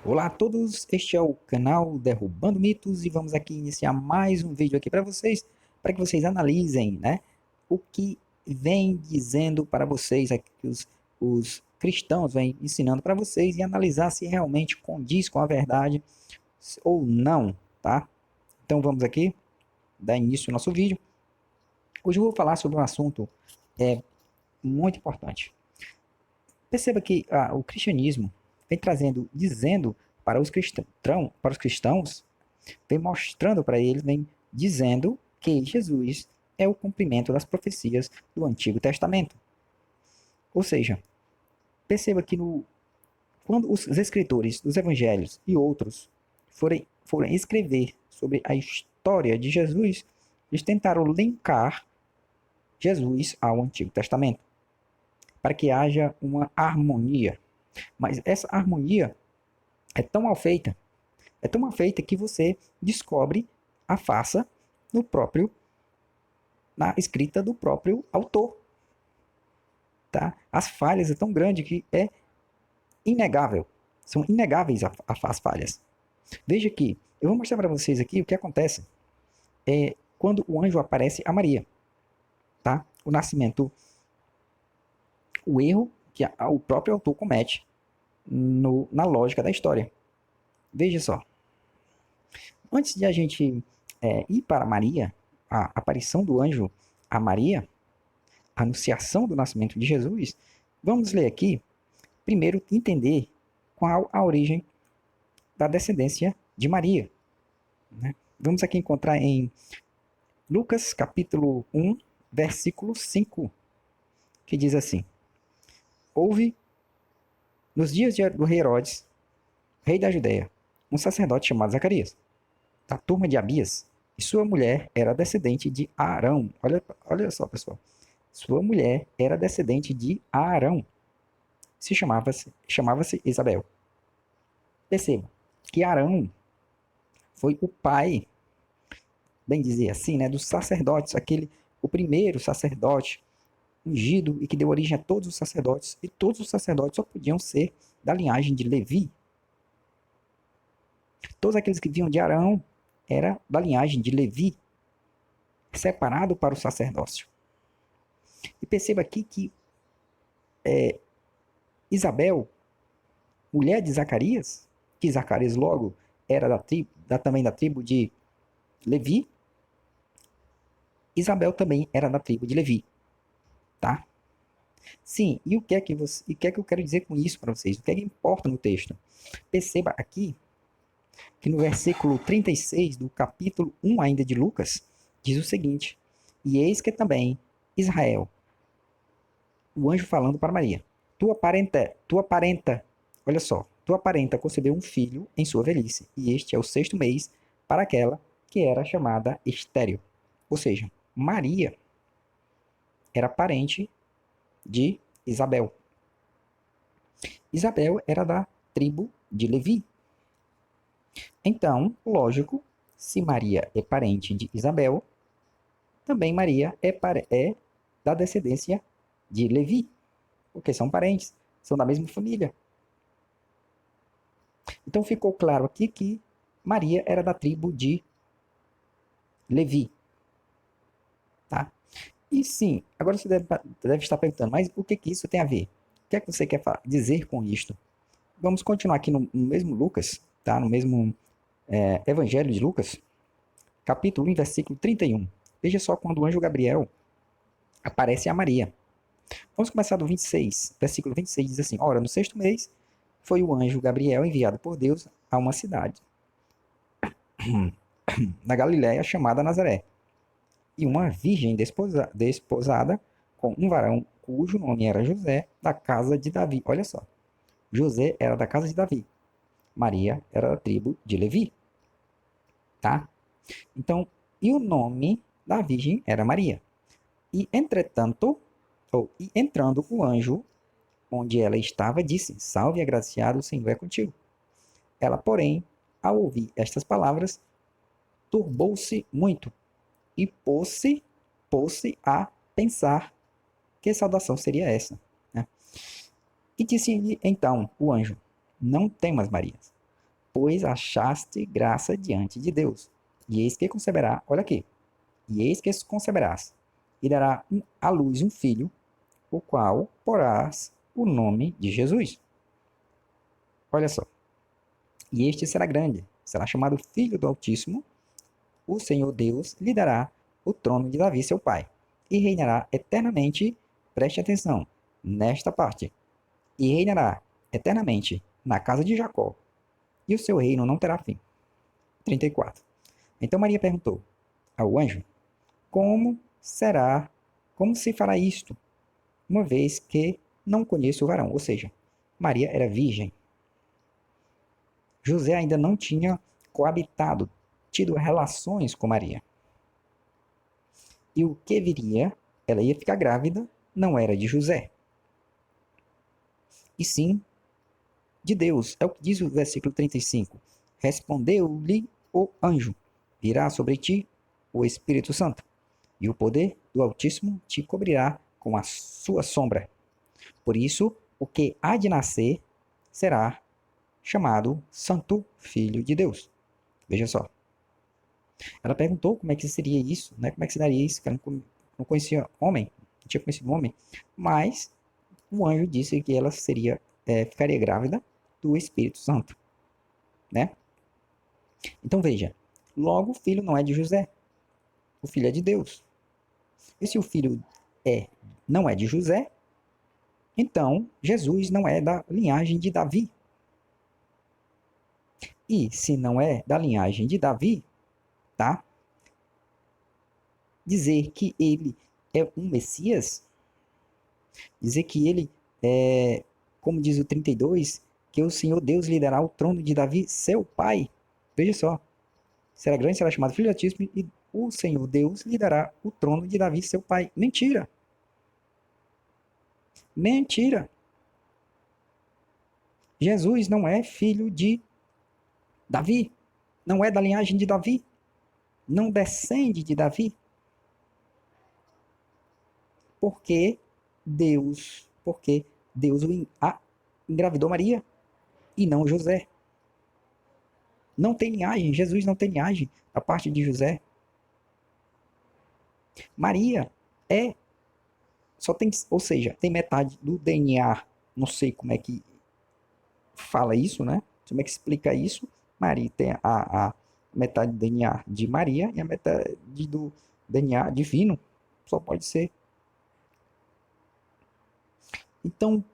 Olá a todos, este é o canal Derrubando Mitos e vamos aqui iniciar mais um vídeo aqui para que vocês analisem, né, o que vem dizendo para vocês, aqui, que os cristãos vêm ensinando para vocês e analisar se realmente condiz com a verdade ou não, tá? Então vamos aqui dar início ao nosso vídeo. Hoje eu vou falar sobre um assunto muito importante. Perceba que o cristianismo vem dizendo para os cristãos, vem mostrando para eles, vem dizendo que Jesus é o cumprimento das profecias do Antigo Testamento. Ou seja, perceba que quando os escritores dos evangelhos e outros forem escrever sobre a história de Jesus, eles tentaram linkar Jesus ao Antigo Testamento, para que haja uma harmonia. Mas essa harmonia é tão mal feita que você descobre a farsa no próprio na escrita do próprio autor, tá? As falhas é tão grande que é inegável, são inegáveis as falhas. Veja que eu vou mostrar para vocês aqui o que acontece quando o anjo aparece a Maria, tá? O nascimento, o erro que o próprio autor comete na lógica da história. Veja só, antes de a gente ir para Maria, a aparição do anjo a Maria, a anunciação do nascimento de Jesus, vamos ler aqui, primeiro entender qual a origem da descendência de Maria. Né? Vamos aqui encontrar em Lucas capítulo 1, versículo 5, que diz assim: Houve, nos dias do rei Herodes, rei da Judéia, um sacerdote chamado Zacarias, da turma de Abias, e sua mulher era descendente de Arão. Olha só, pessoal. Sua mulher era descendente de Arão. Chamava-se Isabel. Perceba que Arão foi o pai, bem dizer assim, né, dos sacerdotes, o primeiro sacerdote ungido e que deu origem a todos os sacerdotes, e todos os sacerdotes só podiam ser da linhagem de Levi. Todos aqueles que vinham de Arão era da linhagem de Levi, separado para o sacerdócio. E perceba aqui que Isabel, mulher de Zacarias, que Zacarias logo era também da tribo de Levi, Isabel também era da tribo de Levi, tá? Sim, e o que é que eu quero dizer com isso para vocês? O que é que importa no texto? Perceba aqui que no versículo 36 do capítulo 1 ainda de Lucas, diz o seguinte: E eis que também Israel, o anjo falando para Maria, tua parenta, olha só, tua parenta concebeu um filho em sua velhice, e este é o sexto mês para aquela que era chamada estéril. Ou seja, Maria era parente de Isabel. Isabel era da tribo de Levi. Então, lógico, se Maria é parente de Isabel, também Maria é da descendência de Levi, porque são parentes, são da mesma família. Então ficou claro aqui que Maria era da tribo de Levi, tá? E sim, agora você deve estar perguntando, mas o que isso tem a ver? O que é que você quer dizer com isto? Vamos continuar aqui no mesmo Lucas, tá? No mesmo Evangelho de Lucas, capítulo 1, versículo 31. Veja só quando o anjo Gabriel aparece a Maria. Vamos começar do 26, versículo 26 diz assim: Ora, no sexto mês foi o anjo Gabriel enviado por Deus a uma cidade na Galiléia chamada Nazaré, e uma virgem desposada com um varão cujo nome era José, da casa de Davi. Olha só, José era da casa de Davi, Maria era da tribo de Levi, tá? Então, e o nome da virgem era Maria. E entretanto, e entrando o anjo onde ela estava, disse: Salve, agraciado, o Senhor é contigo. Ela, porém, ao ouvir estas palavras, turbou-se muito e pôs-se a pensar que saudação seria essa. Né? E disse-lhe então o anjo: Não temas, Maria, pois achaste graça diante de Deus. E eis que conceberá, olha aqui, e eis que conceberás, e dará à luz um filho, o qual porás o nome de Jesus. Olha só. E este será grande, será chamado Filho do Altíssimo. O Senhor Deus lhe dará o trono de Davi, seu pai, e reinará eternamente. Preste atenção nesta parte. E reinará eternamente na casa de Jacó, e o seu reino não terá fim. 34. Então Maria perguntou ao anjo: Como será, como se fará isto, uma vez que não conheço o varão? Ou seja, Maria era virgem. José ainda não tinha coabitado, tido relações com Maria. E o que viria, ela ia ficar grávida, não era de José, e sim de Deus. É o que diz o versículo 35. Respondeu-lhe o anjo: Virá sobre ti o Espírito Santo, e o poder do Altíssimo te cobrirá com a sua sombra. Por isso, o que há de nascer será chamado Santo Filho de Deus. Veja só. Ela perguntou como é que seria isso, né? Como é que se daria isso, que ela não conhecia homem, não tinha conhecido homem, mas o anjo disse que ela ficaria grávida do Espírito Santo, né? Então veja, logo o filho não é de José, o filho é de Deus. E se o filho não é de José, então Jesus não é da linhagem de Davi. E se não é da linhagem de Davi, tá? Dizer que ele é um Messias, dizer que ele é, como diz o 32, que o Senhor Deus lhe dará o trono de Davi, seu pai. Veja só, será grande, será chamado Filho do Altíssimo, e o Senhor Deus lhe dará o trono de Davi, seu pai. Mentira! Mentira! Jesus não é filho de Davi, não é da linhagem de Davi, não descende de Davi. Porque Deus engravidou Maria e não José. Não tem linhagem, Jesus não tem linhagem a parte de José. Maria só tem, ou seja, tem metade do DNA, não sei como é que fala isso, né? Como é que explica isso? Maria tem a metade do DNA de Maria e a metade do DNA divino, só pode ser. Então,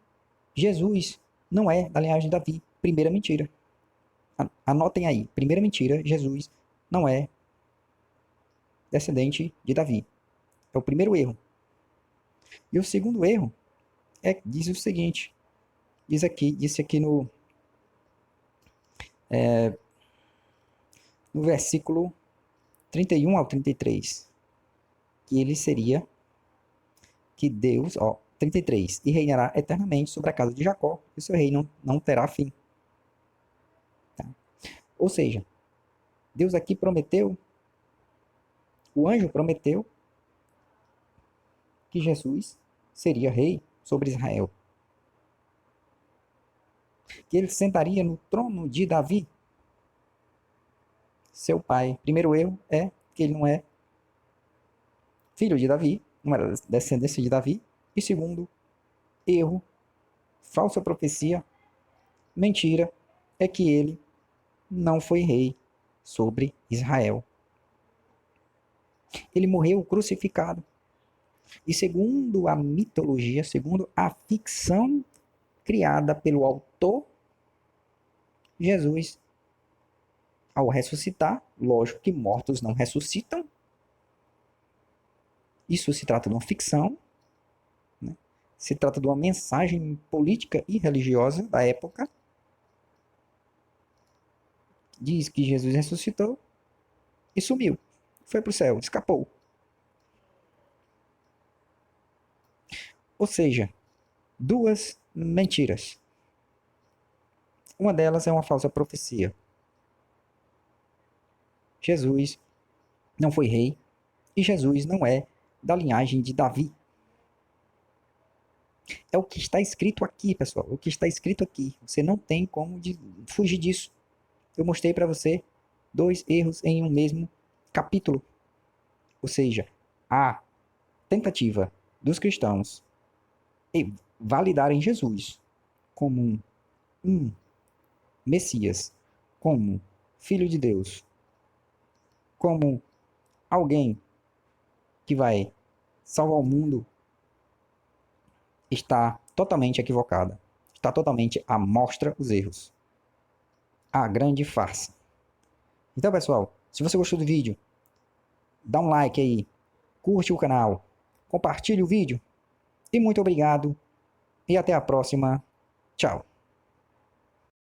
Jesus não é da linhagem de Davi. Primeira mentira. Anotem aí. Primeira mentira, Jesus não é descendente de Davi. É o primeiro erro. E o segundo erro diz o seguinte. Disse aqui no versículo 31 ao 33. Que ele seria que Deus, 33, e reinará eternamente sobre a casa de Jacó, e seu reino não terá fim. Tá? Ou seja, Deus aqui prometeu, o anjo prometeu que Jesus seria rei sobre Israel. Que ele sentaria no trono de Davi, seu pai. Primeiro erro é que ele não é filho de Davi, não era descendência de Davi. E segundo erro, falsa profecia, mentira, é que ele não foi rei sobre Israel. Ele morreu crucificado. E segundo a mitologia, segundo a ficção criada pelo autor, Jesus, ao ressuscitar, lógico que mortos não ressuscitam, isso se trata de uma ficção, né? Se trata de uma mensagem política e religiosa da época, diz que Jesus ressuscitou e sumiu, foi para o céu, escapou. Ou seja, duas mentiras. Uma delas é uma falsa profecia. Jesus não foi rei e Jesus não é da linhagem de Davi. É o que está escrito aqui, pessoal. O que está escrito aqui. Você não tem como fugir disso. eu mostrei para você 2 erros em um mesmo capítulo. Ou seja, a tentativa dos cristãos em validarem Jesus como um Messias, como Filho de Deus, como alguém que vai salvar o mundo, está totalmente equivocada. Está totalmente à mostra os erros. A grande farsa. Então, pessoal, se você gostou do vídeo, dá um like aí, curte o canal, compartilhe o vídeo e muito obrigado e até a próxima. Tchau.